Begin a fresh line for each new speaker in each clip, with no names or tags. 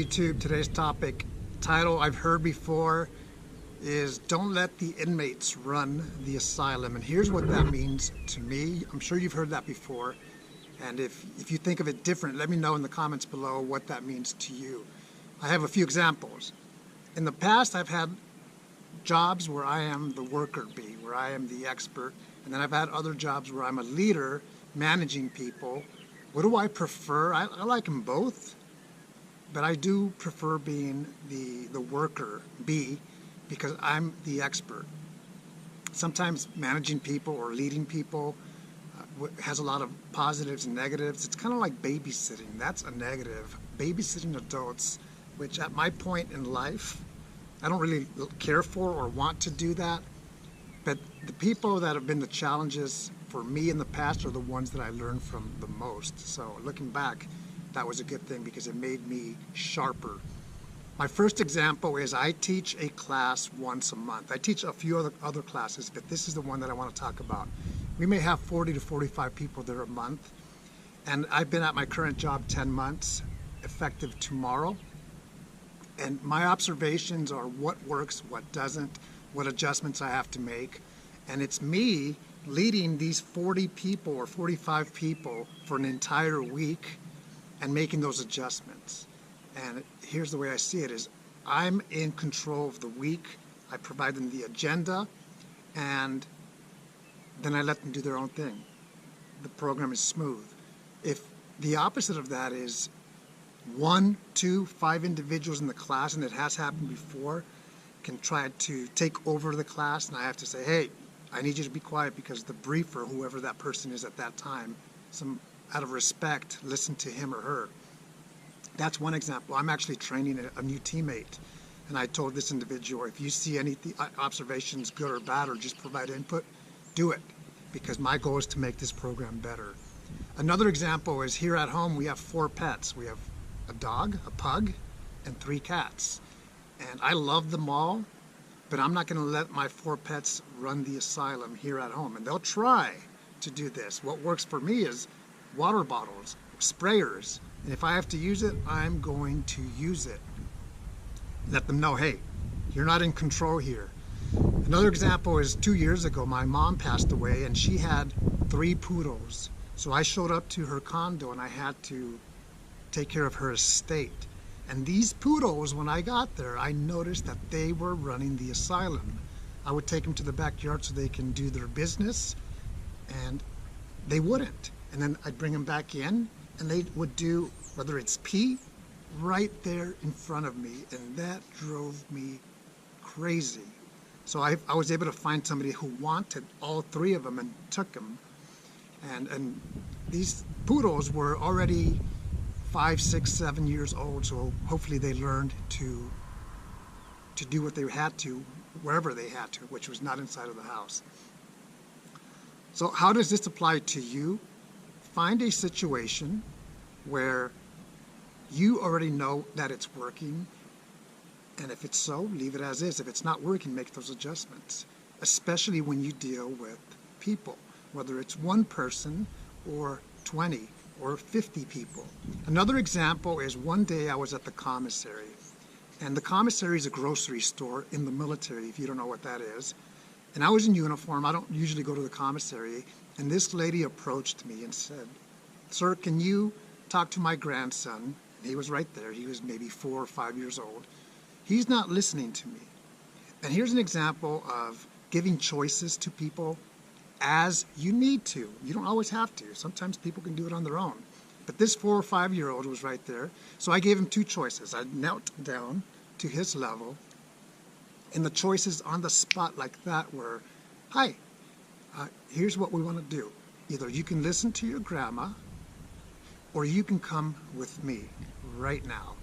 YouTube. Today's topic, title I've heard before, is Don't Let the Inmates Run the Asylum. And here's what that means to me. I'm sure you've heard that before. And if you think of it different, let me know in the comments below what that means to you. I have a few examples. In the past, I've had jobs where I am the worker bee, where I am the expert. And then I've had other jobs where I'm a leader, managing people. What do I prefer? I like them both. But I do prefer being the worker bee because I'm the expert. Sometimes managing people or leading people has a lot of positives and negatives. It's kind of like babysitting. That's a negative. Babysitting adults, which at my point in life, I don't really care for or want to do that. But the people that have been the challenges for me in the past are the ones that I learned from the most. So looking back, that was a good thing because it made me sharper. My first example is I teach a class once a month. I teach a few other classes, but this is the one that I want to talk about. We may have 40 to 45 people there a month, and I've been at my current job 10 months, effective tomorrow. And my observations are what works, what doesn't, what adjustments I have to make. And it's me leading these 40 people or 45 people for an entire week and making those adjustments. And here's the way I see it is I'm in control of the week. I provide them the agenda, and then I let them do their own thing. The program is smooth. If the opposite of that is 1, 2, 5 individuals in the class, and it has happened before, can try to take over the class, and I have to say, hey, I need you to be quiet because the briefer, whoever that person is at that time, out of respect, listen to him or her. That's one example. I'm actually training a new teammate, and I told this individual, if you see any observations, good or bad, or just provide input, do it, because my goal is to make this program better. Another example is here at home, we have 4 pets. We have a dog, a pug, and 3 cats. And I love them all, but I'm not going to let my 4 pets run the asylum here at home. And they'll try to do this. What works for me is water bottles, sprayers, and if I have to use it, I'm going to use it. Let them know, hey, you're not in control here. Another example is 2 years ago, my mom passed away and she had 3 poodles. So I showed up to her condo and I had to take care of her estate. And these poodles, when I got there, I noticed that they were running the asylum. I would take them to the backyard so they can do their business, and they wouldn't. And then I'd bring them back in, and they would do, whether it's pee, right there in front of me, and that drove me crazy. So I was able to find somebody who wanted all 3 of them and took them. And these poodles were already 5, 6, 7 years old, so hopefully they learned to do what they had to, wherever they had to, which was not inside of the house. So how does this apply to you? Find a situation where you already know that it's working, and if it's so, leave it as is. If it's not working, make those adjustments, especially when you deal with people, whether it's 1 person or 20 or 50 people. Another example is one day I was at the commissary, and the commissary is a grocery store in the military, if you don't know what that is. And I was in uniform. I don't usually go to the commissary. And this lady approached me and said, "Sir, can you talk to my grandson?" He was right there. He was maybe 4 or 5 years old. He's not listening to me. And here's an example of giving choices to people as you need to. You don't always have to. Sometimes people can do it on their own. But this 4 or 5-year-old was right there. So I gave him 2 choices. I knelt down to his level. And the choices on the spot like that were, hi, here's what we want to do. Either you can listen to your grandma, or you can come with me right now.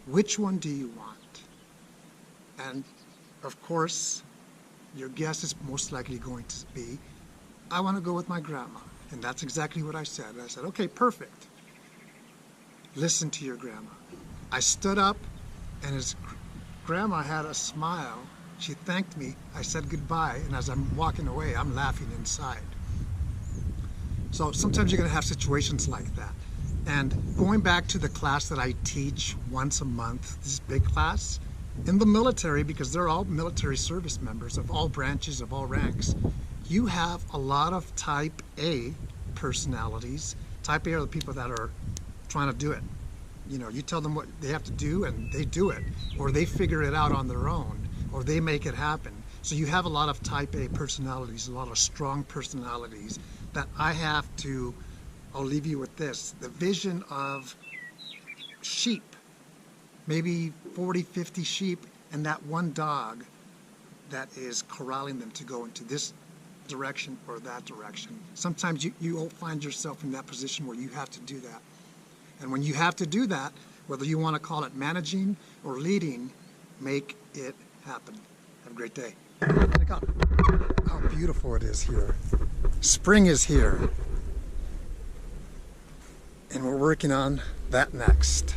Which one do you want? And of course, your guess is most likely going to be, I want to go with my grandma. And that's exactly what I said. I said, okay, perfect. Listen to your grandma. I stood up, and his grandma had a smile. She thanked me. I said goodbye, and as I'm walking away, I'm laughing inside. So sometimes you're going to have situations like that. And going back to the class that I teach once a month, this big class, in the military, because they're all military service members of all branches, of all ranks, you have a lot of type A personalities. Type A are the people that are trying to do it. You know, you tell them what they have to do and they do it, or they figure it out on their own, or they make it happen. So you have a lot of type A personalities, a lot of strong personalities that I have to, I'll leave you with this, the vision of sheep, maybe 40, 50 sheep, and that one dog that is corralling them to go into this direction or that direction. Sometimes you'll find yourself in that position where you have to do that. And when you have to do that, whether you want to call it managing or leading, make it happen. Have a great day. Check out how beautiful it is here. Spring is here. And we're working on that next.